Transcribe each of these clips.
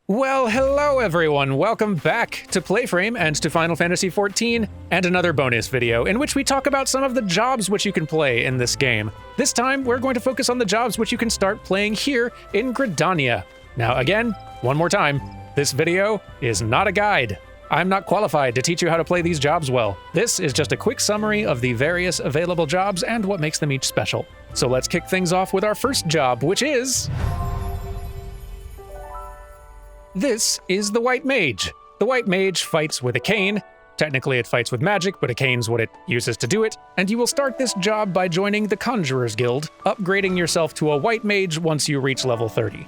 Well, hello everyone! Welcome back to PlayFrame and to Final Fantasy XIV, and another bonus video in which we talk about some of the jobs which you can play in this game. This time, we're going to focus on the jobs which you can start playing here in Gridania. Now again, one more time, this video is not a guide. I'm not qualified to teach you how to play these jobs well. This is just a quick summary of the various available jobs and what makes them each special. So let's kick things off with our first job, which is... This is the White Mage. The White Mage fights with a cane. Technically it fights with magic, but a cane's what it uses to do it. And you will start this job by joining the Conjurer's Guild, upgrading yourself to a White Mage once you reach level 30.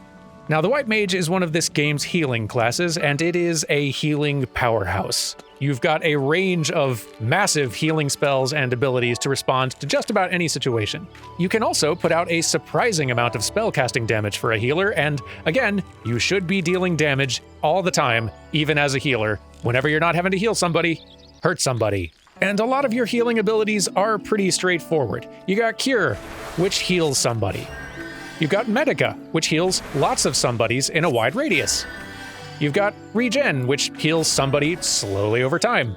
Now, the White Mage is one of this game's healing classes, and it is a healing powerhouse. You've got a range of massive healing spells and abilities to respond to just about any situation. You can also put out a surprising amount of spellcasting damage for a healer, and again, you should be dealing damage all the time, even as a healer. Whenever you're not having to heal somebody, hurt somebody. And a lot of your healing abilities are pretty straightforward. You got Cure, which heals somebody. You've got Medica, which heals lots of somebodies in a wide radius. You've got Regen, which heals somebody slowly over time.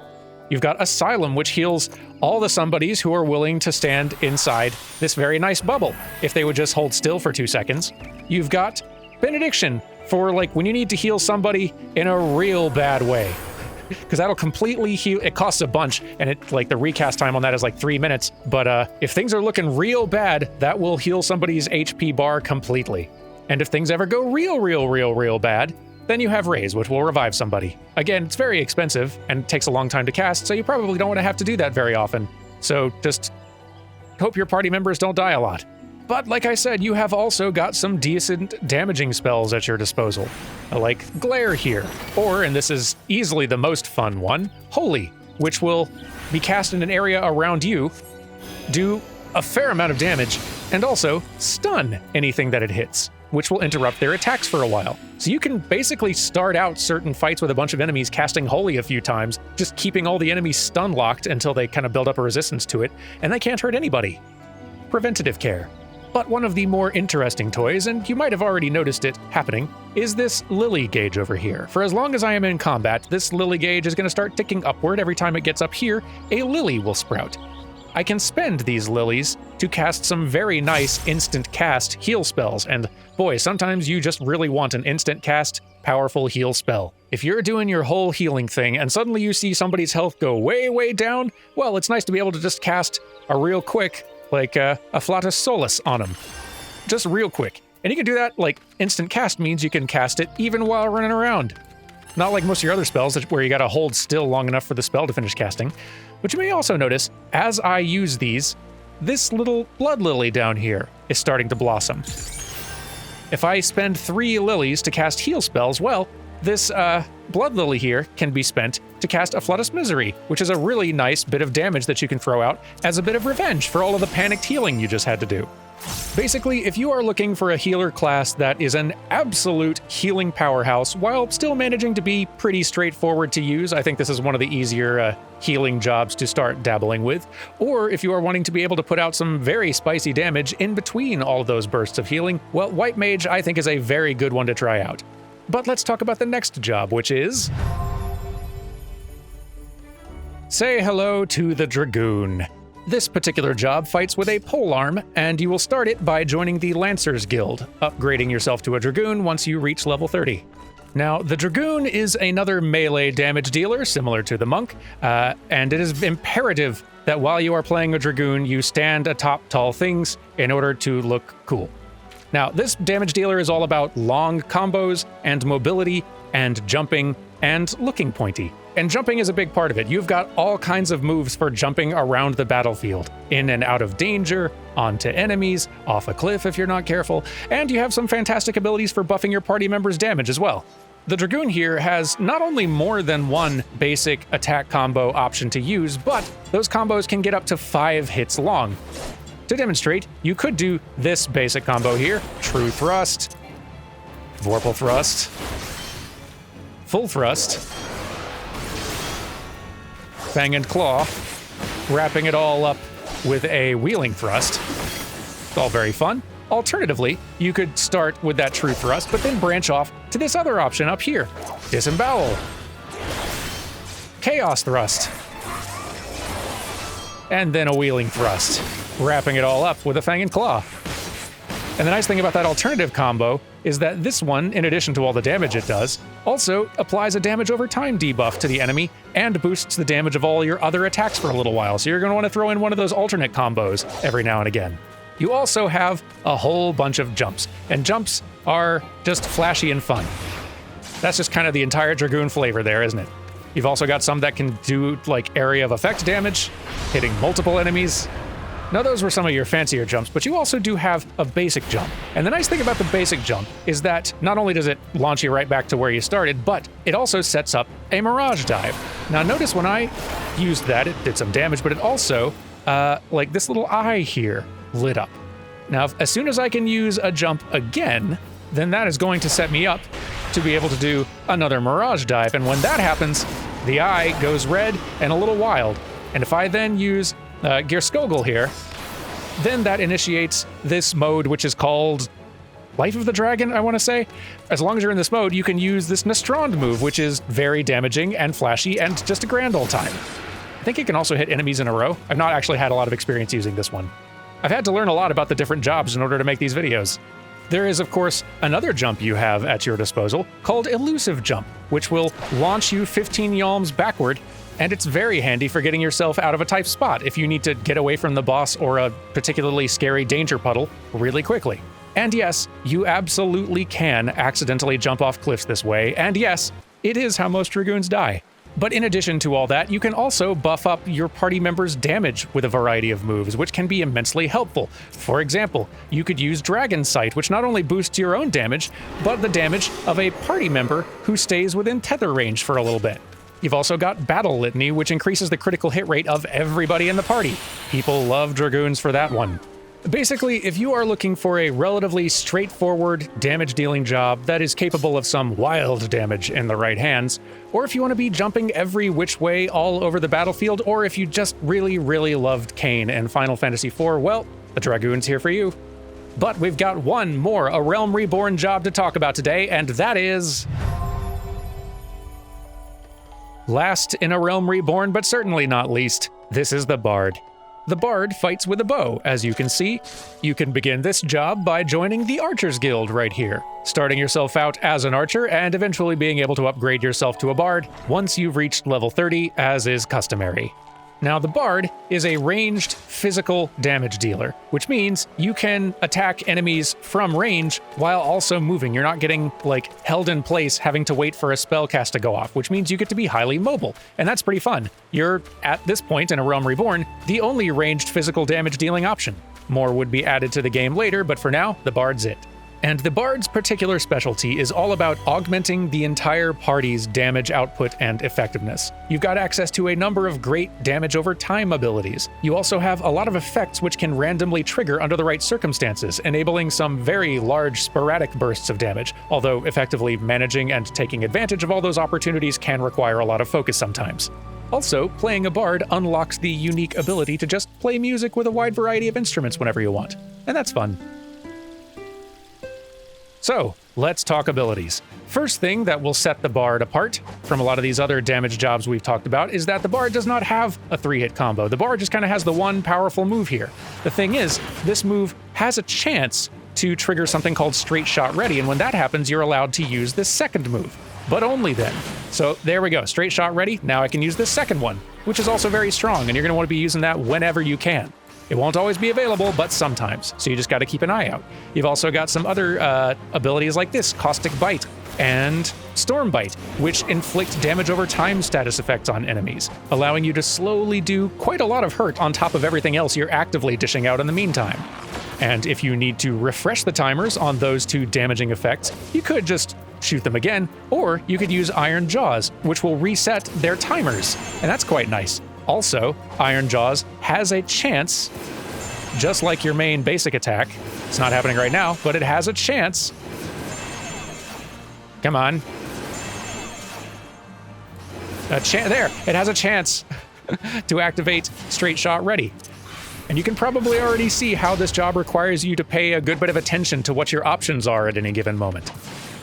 You've got Asylum, which heals all the somebodies who are willing to stand inside this very nice bubble, if they would just hold still for 2 seconds. You've got Benediction, for like when you need to heal somebody in a real bad way. Because that'll completely heal. It costs a bunch, and it like the recast time on that is like 3 minutes. But if things are looking real bad, that will heal somebody's HP bar completely. And if things ever go real bad, then you have Raise, which will revive somebody. Again, it's very expensive and takes a long time to cast, so you probably don't want to have to do that very often. So just hope your party members don't die a lot. But like I said, you have also got some decent damaging spells at your disposal, like Glare here, or, and this is easily the most fun one, Holy, which will be cast in an area around you, do a fair amount of damage, and also stun anything that it hits, which will interrupt their attacks for a while. So you can basically start out certain fights with a bunch of enemies casting Holy a few times, just keeping all the enemies stun locked until they kind of build up a resistance to it, and they can't hurt anybody. Preventative care. But one of the more interesting toys, and you might have already noticed it happening, is this Lily gauge over here. For as long as I am in combat, this Lily gauge is going to start ticking upward. Every time it gets up here, a lily will sprout. I can spend these lilies to cast some very nice instant cast heal spells, and boy, sometimes you just really want an instant cast, powerful heal spell. If you're doing your whole healing thing and suddenly you see somebody's health go way down, well, it's nice to be able to just cast a real quick like a Flatus Solus on him. Just real quick. And you can do that, like, instant cast means you can cast it even while running around. Not like most of your other spells where you gotta hold still long enough for the spell to finish casting. But you may also notice, as I use these, this little blood lily down here is starting to blossom. If I spend 3 lilies to cast heal spells, well, this blood lily here can be spent to cast a Flatus Misery, which is a really nice bit of damage that you can throw out as a bit of revenge for all of the panicked healing you just had to do. Basically, if you are looking for a healer class that is an absolute healing powerhouse while still managing to be pretty straightforward to use, I think this is one of the easier healing jobs to start dabbling with. Or if you are wanting to be able to put out some very spicy damage in between all of those bursts of healing, well, White Mage I think is a very good one to try out. But let's talk about the next job, which is... Say hello to the Dragoon. This particular job fights with a polearm, and you will start it by joining the Lancer's Guild, upgrading yourself to a Dragoon once you reach level 30. Now, the Dragoon is another melee damage dealer, similar to the Monk, and it is imperative that while you are playing a Dragoon, you stand atop tall things in order to look cool. Now, this damage dealer is all about long combos and mobility and jumping and looking pointy. And jumping is a big part of it. You've got all kinds of moves for jumping around the battlefield, in and out of danger, onto enemies, off a cliff if you're not careful, and you have some fantastic abilities for buffing your party members' damage as well. The Dragoon here has not only more than one basic attack combo option to use, but those combos can get up to 5 hits long. To demonstrate, you could do this basic combo here, True Thrust, Vorpal Thrust, Full Thrust, Fang and Claw, wrapping it all up with a Wheeling Thrust. It's all very fun. Alternatively, you could start with that true thrust, but then branch off to this other option up here. Disembowel. Chaos thrust. And then a wheeling thrust, wrapping it all up with a fang and claw. And the nice thing about that alternative combo is that this one, in addition to all the damage it does, also applies a damage over time debuff to the enemy and boosts the damage of all your other attacks for a little while. So you're going to want to throw in one of those alternate combos every now and again. You also have a whole bunch of jumps, and jumps are just flashy and fun. That's just kind of the entire Dragoon flavor there, isn't it? You've also got some that can do like area of effect damage, hitting multiple enemies. Now those were some of your fancier jumps, but you also do have a basic jump. And the nice thing about the basic jump is that not only does it launch you right back to where you started, but it also sets up a Mirage Dive. Now notice when I used that, it did some damage, but it also, like this little eye here, lit up. Now, as soon as I can use a jump again, then that is going to set me up to be able to do another Mirage Dive. And when that happens, the eye goes red and a little wild. And if I then use Gearskogel here, then that initiates this mode, which is called Life of the Dragon, I want to say. As long as you're in this mode, you can use this Nostrand move, which is very damaging and flashy and just a grand old time. I think it can also hit enemies in a row. I've not actually had a lot of experience using this one. I've had to learn a lot about the different jobs in order to make these videos. There is, of course, another jump you have at your disposal called Elusive Jump, which will launch you 15 yalms backward, and it's very handy for getting yourself out of a tight spot if you need to get away from the boss or a particularly scary danger puddle really quickly. And yes, you absolutely can accidentally jump off cliffs this way, and yes, it is how most Dragoons die. But in addition to all that, you can also buff up your party members' damage with a variety of moves, which can be immensely helpful. For example, you could use Dragon Sight, which not only boosts your own damage, but the damage of a party member who stays within tether range for a little bit. You've also got Battle Litany, which increases the critical hit rate of everybody in the party. People love Dragoons for that one. Basically, if you are looking for a relatively straightforward damage-dealing job that is capable of some wild damage in the right hands, or if you want to be jumping every which way all over the battlefield, or if you just really, really loved Kain and Final Fantasy IV, well, the Dragoon's here for you. But we've got one more A Realm Reborn job to talk about today, and that is... last in A Realm Reborn, but certainly not least, this is the Bard. The Bard fights with a bow, as you can see. You can begin this job by joining the Archers Guild right here, starting yourself out as an archer and eventually being able to upgrade yourself to a Bard once you've reached level 30, as is customary. Now, the Bard is a ranged physical damage dealer, which means you can attack enemies from range while also moving. You're not getting, like, held in place having to wait for a spell cast to go off, which means you get to be highly mobile, and that's pretty fun. You're, at this point in A Realm Reborn, the only ranged physical damage dealing option. More would be added to the game later, but for now, the Bard's it. And the Bard's particular specialty is all about augmenting the entire party's damage output and effectiveness. You've got access to a number of great damage over time abilities. You also have a lot of effects which can randomly trigger under the right circumstances, enabling some very large sporadic bursts of damage, although effectively managing and taking advantage of all those opportunities can require a lot of focus sometimes. Also, playing a Bard unlocks the unique ability to just play music with a wide variety of instruments whenever you want, and that's fun. So, let's talk abilities. First thing that will set the Bard apart from a lot of these other damage jobs we've talked about is that the Bard does not have a 3-hit combo. The Bard just kind of has the one powerful move here. The thing is, this move has a chance to trigger something called Straight Shot Ready, and when that happens, you're allowed to use this second move, but only then. So there we go, Straight Shot Ready. Now I can use this second one, which is also very strong, and you're going to want to be using that whenever you can. It won't always be available, but sometimes, so you just got to keep an eye out. You've also got some other abilities like this, Caustic Bite and Storm Bite, which inflict damage over time status effects on enemies, allowing you to slowly do quite a lot of hurt on top of everything else you're actively dishing out in the meantime. And if you need to refresh the timers on those two damaging effects, you could just shoot them again, or you could use Iron Jaws, which will reset their timers, and that's quite nice. Also, Iron Jaws has a chance, just like your main basic attack. It's not happening right now, but it has a chance. Come on. There, it has a chance to activate Straight Shot Ready. and you can probably already see how this job requires you to pay a good bit of attention to what your options are at any given moment.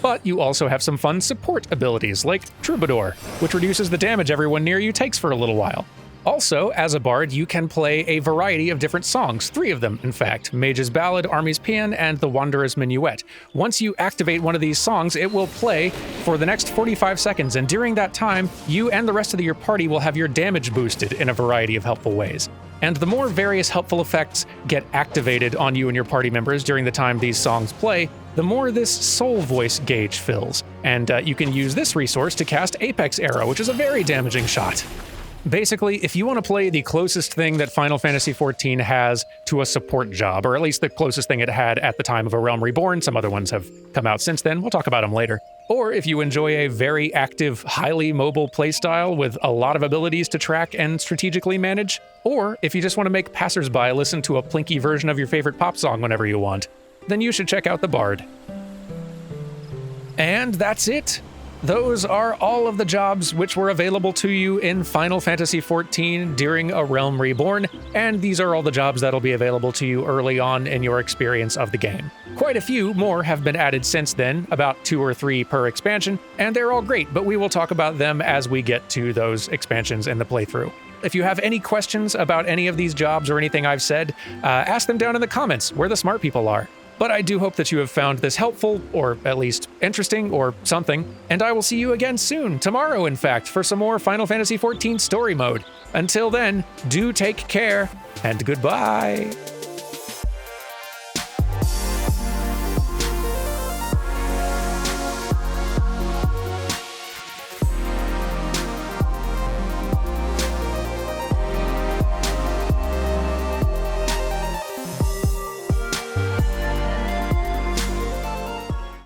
But you also have some fun support abilities, like Troubadour, which reduces the damage everyone near you takes for a little while. Also, as a bard, you can play a variety of different songs, 3 of them, in fact: Mage's Ballad, Army's Paean, and the Wanderer's Minuet. Once you activate one of these songs, it will play for the next 45 seconds, and during that time, you and the rest of your party will have your damage boosted in a variety of helpful ways. And the more various helpful effects get activated on you and your party members during the time these songs play, the more this soul voice gauge fills. And you can use this resource to cast Apex Arrow, which is a very damaging shot. Basically, if you want to play the closest thing that Final Fantasy XIV has to a support job, or at least the closest thing it had at the time of A Realm Reborn — some other ones have come out since then, we'll talk about them later. Or if you enjoy a very active, highly mobile playstyle with a lot of abilities to track and strategically manage, or if you just want to make passersby listen to a plinky version of your favorite pop song whenever you want, then you should check out the Bard. And that's it! Those are all of the jobs which were available to you in Final Fantasy XIV during A Realm Reborn, and these are all the jobs that'll be available to you early on in your experience of the game. Quite a few more have been added since then, about 2 or 3 per expansion, and they're all great, but we will talk about them as we get to those expansions in the playthrough. If you have any questions about any of these jobs or anything I've said, ask them down in the comments, where the smart people are. But I do hope that you have found this helpful, or at least interesting, or something, and I will see you again soon, tomorrow in fact, for some more Final Fantasy XIV story mode. Until then, do take care, and goodbye!